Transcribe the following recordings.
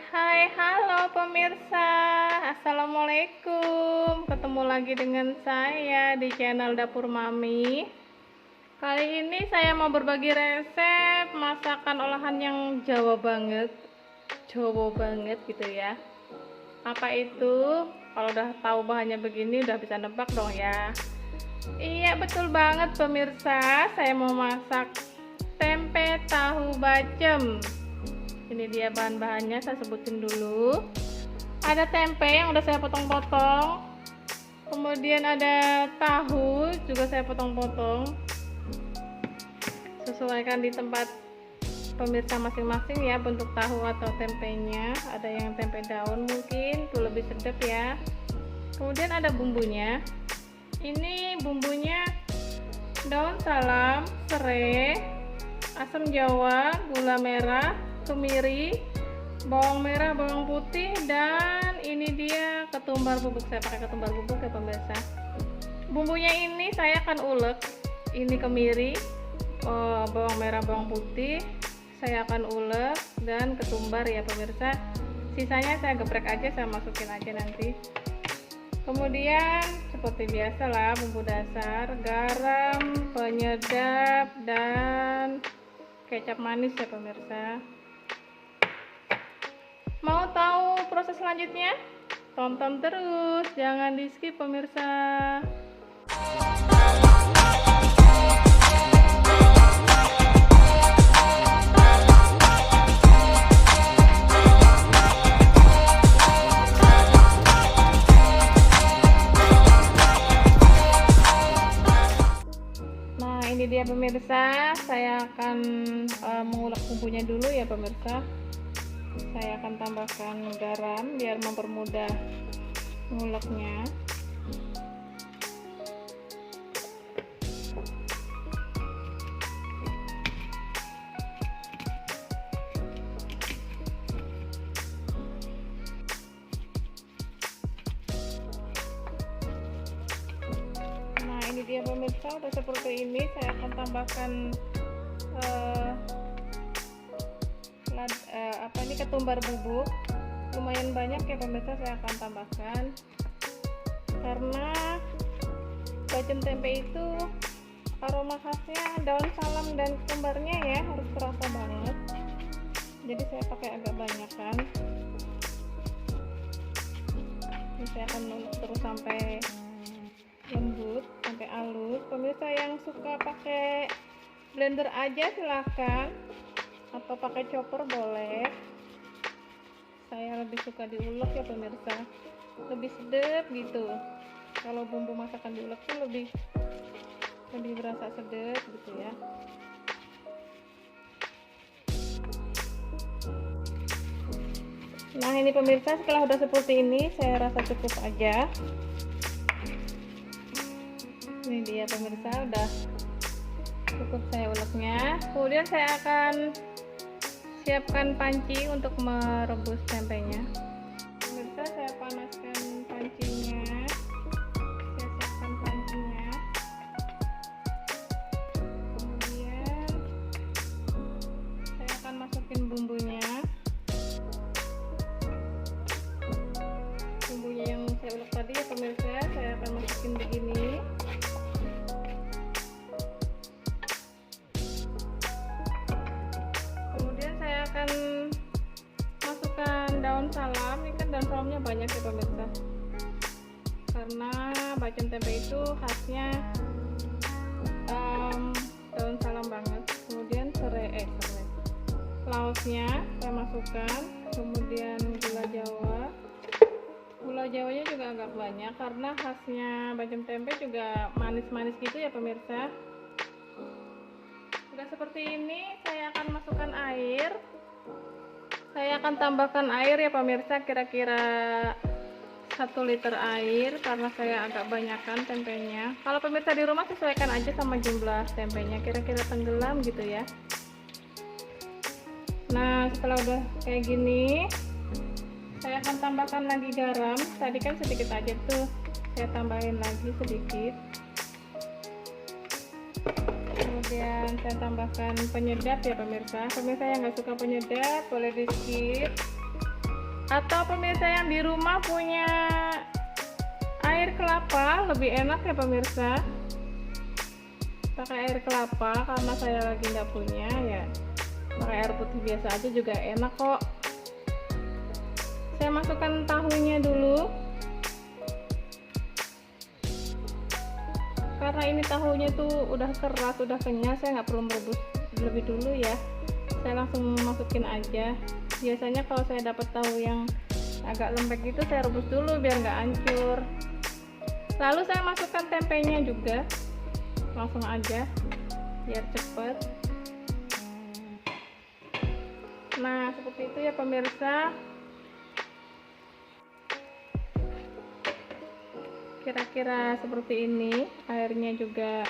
Hai, halo pemirsa. Assalamualaikum. Ketemu lagi dengan saya di channel Dapur Mami. Kali ini saya mau berbagi resep masakan olahan yang Jawa banget gitu ya. Apa itu? Kalau udah tahu bahannya begini udah bisa nebak dong ya. Iya, betul banget pemirsa. Saya mau masak tempe tahu bacem. Ini dia bahan-bahannya, saya sebutin dulu. Ada tempe yang udah saya potong-potong, kemudian ada tahu juga saya potong-potong. Sesuaikan di tempat pemirsa masing-masing ya bentuk tahu atau tempenya. Ada yang tempe daun mungkin tuh lebih sedap ya. Kemudian ada bumbunya. Ini bumbunya daun salam, serai, asam jawa, gula merah, kemiri, bawang merah, bawang putih, dan ini dia ketumbar bubuk. Saya pakai ketumbar bubuk ya pemirsa. Bumbunya ini saya akan ulek. Ini kemiri, bawang merah, bawang putih saya akan ulek, dan ketumbar ya pemirsa. Sisanya saya geprek aja, saya masukin aja nanti. Kemudian seperti biasa lah bumbu dasar, garam, penyedap, dan kecap manis ya pemirsa. Mau tahu proses selanjutnya? Tonton terus, jangan di skip pemirsa. Nah, ini dia pemirsa, saya akan mengulek bumbunya dulu ya pemirsa. Saya akan tambahkan garam biar mempermudah nguleknya. Nah, ini dia pemirsa, udah seperti ini. Saya akan tambahkan ketumbar bubuk, lumayan banyak ya pemirsa. Saya akan tambahkan karena bacem tempe itu aroma khasnya daun salam dan ketumbarnya ya harus terasa banget, jadi saya pakai agak banyak kan. Ini saya akan ulek terus sampai lembut, sampai halus. Pemirsa yang suka pakai blender aja silahkan, atau pakai chopper boleh. Saya lebih suka diulek ya pemirsa, lebih sedap gitu. Kalau bumbu masakan diulek tuh lebih berasa sedap gitu ya. Nah, ini pemirsa, setelah udah seperti ini saya rasa cukup aja. Ini dia pemirsa, udah cukup saya uleknya. Kemudian saya akan siapkan panci untuk merebus tempenya. Pemirsa, saya panaskan pancinya. Saya siapkan pancinya. Kemudian saya akan masukin bumbunya. Bumbunya yang saya ulek tadi ya pemirsa, saya akan masukin begini. Akan masukkan daun salam. Ini kan daun salamnya banyak ya pemirsa, karena bacem tempe itu khasnya daun salam banget. Kemudian serai, laosnya saya masukkan. Kemudian gula jawanya juga agak banyak karena khasnya bacem tempe juga manis-manis gitu ya pemirsa. Udah seperti ini, saya akan masukkan air. Saya akan tambahkan air ya pemirsa, kira-kira 1 liter air karena saya agak banyakkan tempenya. Kalau pemirsa di rumah sesuaikan aja sama jumlah tempenya, kira-kira tenggelam gitu ya. Nah, setelah udah kayak gini, saya akan tambahkan lagi garam. Tadi kan sedikit aja tuh, saya tambahin lagi sedikit. Kemudian saya tambahkan penyedap ya pemirsa. Pemirsa yang nggak suka penyedap boleh di skip. Atau pemirsa yang di rumah punya air kelapa, lebih enak ya pemirsa, pakai air kelapa. Karena saya lagi nggak punya ya, pakai air putih biasa aja juga enak kok. Saya masukkan tahunya dulu, karena ini tahunya tuh udah keras, udah kenyal, saya nggak perlu merebus lebih dulu ya, saya langsung masukin aja. Biasanya kalau saya dapat tahu yang agak lembek gitu, saya rebus dulu biar nggak hancur. Lalu saya masukkan tempenya juga, langsung aja biar cepet. Nah seperti itu ya pemirsa, kira-kira seperti ini. Airnya juga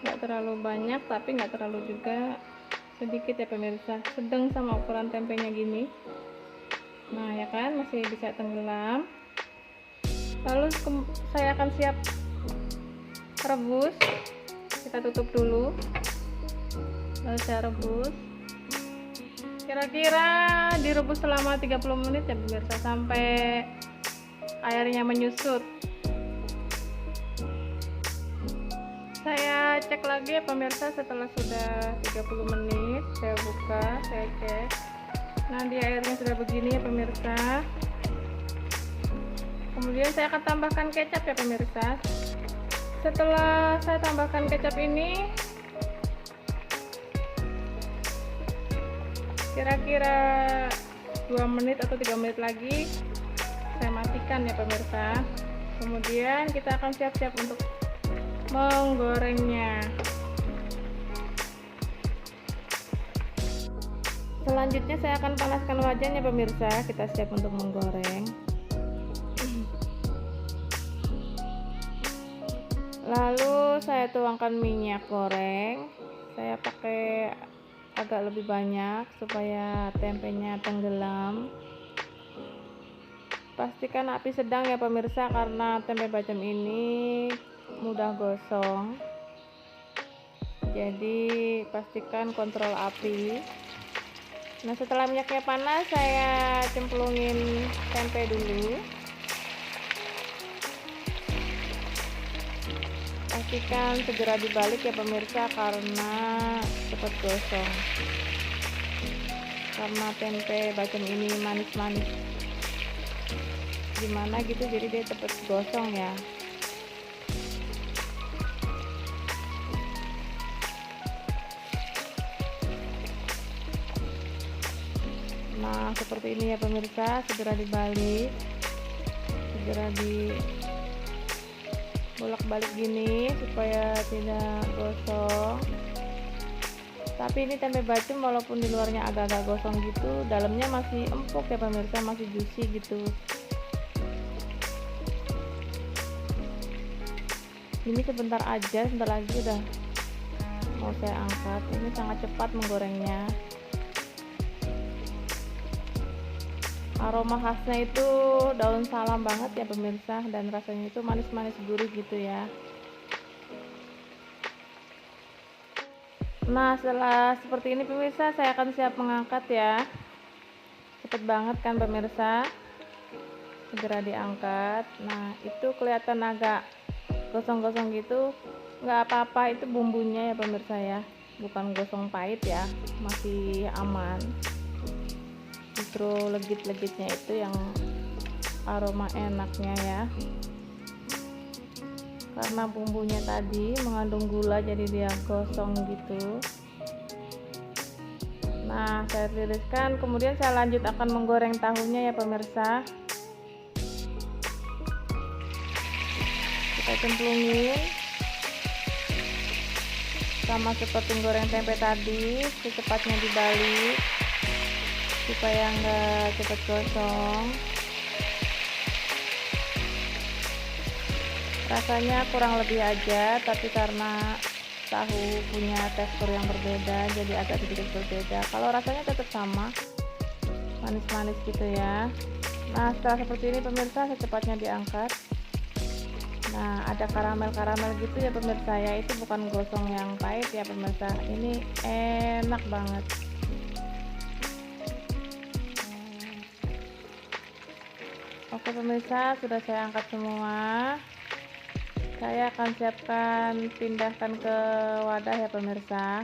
nggak terlalu banyak tapi nggak terlalu juga sedikit ya pemirsa, sedang sama ukuran tempenya gini. Nah ya kan, masih bisa tenggelam. Lalu saya akan siap rebus, kita tutup dulu, lalu saya rebus. Kira-kira direbus selama 30 menit ya pemirsa, sampai airnya menyusut. Saya cek lagi ya pemirsa, setelah sudah 30 menit saya buka, saya cek. Nah di airnya sudah begini ya pemirsa. Kemudian saya akan tambahkan kecap ya pemirsa. Setelah saya tambahkan kecap ini, kira-kira 2 menit atau 3 menit lagi saya matikan ya pemirsa. Kemudian kita akan siap-siap untuk menggorengnya. Selanjutnya saya akan panaskan wajannya pemirsa, kita siap untuk menggoreng. Lalu saya tuangkan minyak goreng, saya pakai agak lebih banyak supaya tempenya tenggelam. Pastikan api sedang ya pemirsa, karena tempe bacem ini mudah gosong, jadi pastikan kontrol api. Nah setelah minyaknya panas, saya cemplungin tempe dulu. Pastikan segera dibalik ya pemirsa, karena cepat gosong. Karena tempe bacem ini manis-manis gimana gitu, jadi dia cepat gosong ya. Nah seperti ini ya pemirsa, segera dibalik, segera di bolak-balik gini supaya tidak gosong. Tapi ini tempe bacem walaupun di luarnya agak-agak gosong gitu, dalamnya masih empuk ya pemirsa, masih juicy gitu. Ini sebentar aja, sebentar lagi udah mau saya angkat. Ini sangat cepat menggorengnya. Aroma khasnya itu daun salam banget ya pemirsa, dan rasanya itu manis-manis gurih gitu ya. Nah setelah seperti ini pemirsa, saya akan siap mengangkat ya. Cepet banget kan pemirsa, segera diangkat. Nah itu kelihatan agak gosong-gosong gitu, nggak apa-apa, itu bumbunya ya pemirsa ya, bukan gosong pahit ya, masih aman. Justru legit-legitnya itu yang aroma enaknya ya, karena bumbunya tadi mengandung gula jadi dia gosong gitu. Nah saya tiriskan, kemudian saya lanjut akan menggoreng tahunya ya pemirsa. Kita cemplungin sama seperti goreng tempe tadi, secepatnya dibalik supaya nggak cepat gosong. Rasanya kurang lebih aja, tapi karena tahu punya tekstur yang berbeda jadi agak sedikit berbeda. Kalau rasanya tetap sama, manis-manis gitu ya. Nah setelah seperti ini pemirsa, secepatnya diangkat. Nah ada karamel-karamel gitu ya pemirsa ya, itu bukan gosong yang pahit ya pemirsa, ini enak banget. Oke pemirsa, sudah saya angkat semua. Saya akan siapkan pindahkan ke wadah ya pemirsa.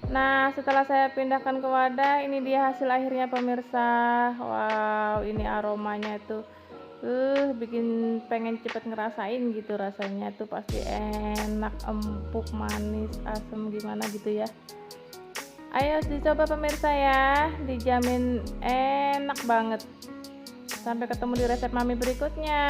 Nah, setelah saya pindahkan ke wadah, ini dia hasil akhirnya pemirsa. Wow, ini aromanya tuh bikin pengen cepet ngerasain gitu, rasanya tuh pasti enak, empuk, manis, asam gimana gitu ya. Ayo dicoba pemirsa ya, dijamin enak banget. Sampai ketemu di resep mami berikutnya.